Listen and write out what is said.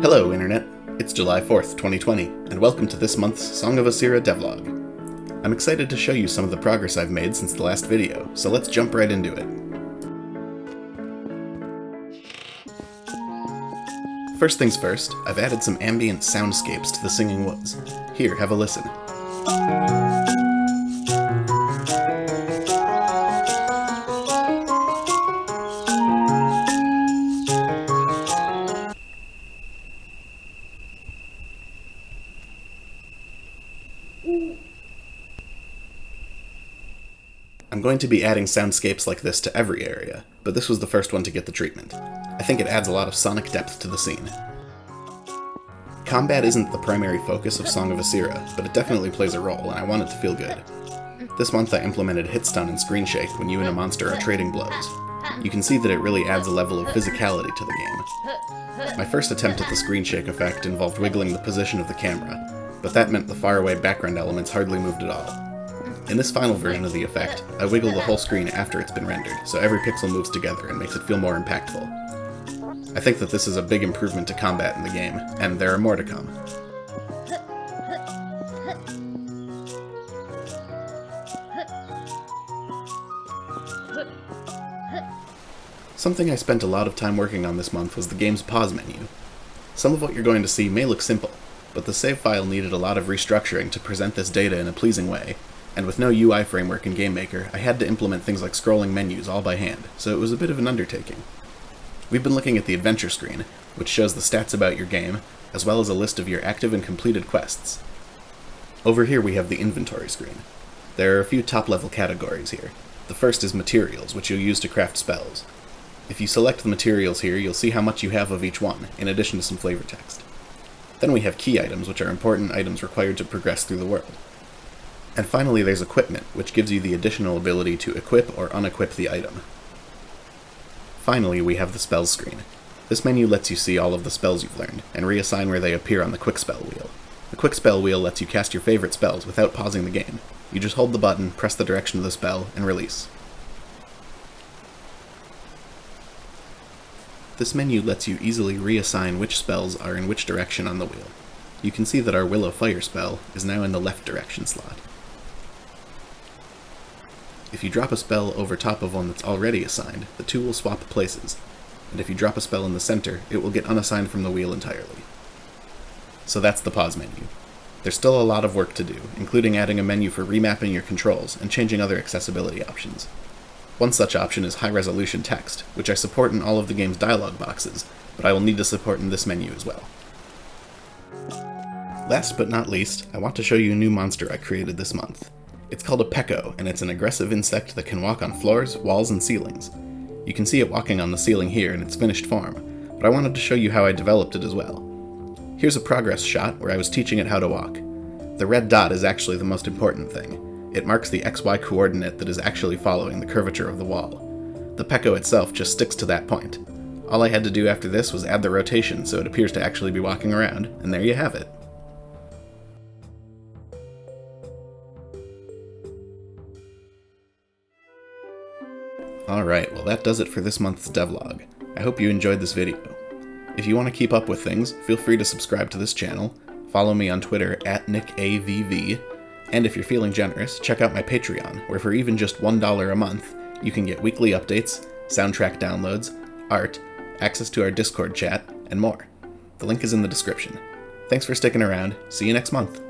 Hello, Internet! It's July 4th, 2020, and welcome to this month's Song of Asirra devlog. I'm excited to show you some of the progress I've made since the last video, so let's jump right into it. First things first, I've added some ambient soundscapes to the Singing Woods. Here, have a listen. I'm going to be adding soundscapes like this to every area, but this was the first one to get the treatment. I think it adds a lot of sonic depth to the scene. Combat isn't the primary focus of Song of Asirra, but it definitely plays a role, and I want it to feel good. This month I implemented hit stun and screen shake when you and a monster are trading blows. You can see that it really adds a level of physicality to the game. My first attempt at the screen shake effect involved wiggling the position of the camera, but that meant the faraway background elements hardly moved at all. In this final version of the effect, I wiggle the whole screen after it's been rendered, so every pixel moves together and makes it feel more impactful. I think that this is a big improvement to combat in the game, and there are more to come. Something I spent a lot of time working on this month was the game's pause menu. Some of what you're going to see may look simple, but the save file needed a lot of restructuring to present this data in a pleasing way, and with no UI framework in GameMaker, I had to implement things like scrolling menus all by hand, so it was a bit of an undertaking. We've been looking at the adventure screen, which shows the stats about your game, as well as a list of your active and completed quests. Over here we have the inventory screen. There are a few top-level categories here. The first is materials, which you'll use to craft spells. If you select the materials here, you'll see how much you have of each one, in addition to some flavor text. Then we have key items, which are important items required to progress through the world. And finally there's equipment, which gives you the additional ability to equip or unequip the item. Finally, we have the spells screen. This menu lets you see all of the spells you've learned, and reassign where they appear on the quick spell wheel. The quick spell wheel lets you cast your favorite spells without pausing the game. You just hold the button, press the direction of the spell, and release. This menu lets you easily reassign which spells are in which direction on the wheel. You can see that our Will of Fire spell is now in the left direction slot. If you drop a spell over top of one that's already assigned, the two will swap places, and if you drop a spell in the center, it will get unassigned from the wheel entirely. So that's the pause menu. There's still a lot of work to do, including adding a menu for remapping your controls and changing other accessibility options. One such option is high-resolution text, which I support in all of the game's dialog boxes, but I will need to support in this menu as well. Last but not least, I want to show you a new monster I created this month. It's called a pecco, and it's an aggressive insect that can walk on floors, walls, and ceilings. You can see it walking on the ceiling here in its finished form, but I wanted to show you how I developed it as well. Here's a progress shot where I was teaching it how to walk. The red dot is actually the most important thing. It marks the XY coordinate that is actually following the curvature of the wall. The pecco itself just sticks to that point. All I had to do after this was add the rotation so it appears to actually be walking around, and there you have it. Alright, well that does it for this month's devlog. I hope you enjoyed this video. If you want to keep up with things, feel free to subscribe to this channel, follow me on Twitter @NickAVV, and if you're feeling generous, check out my Patreon, where for even just $1 a month, you can get weekly updates, soundtrack downloads, art, access to our Discord chat, and more. The link is in the description. Thanks for sticking around, see you next month!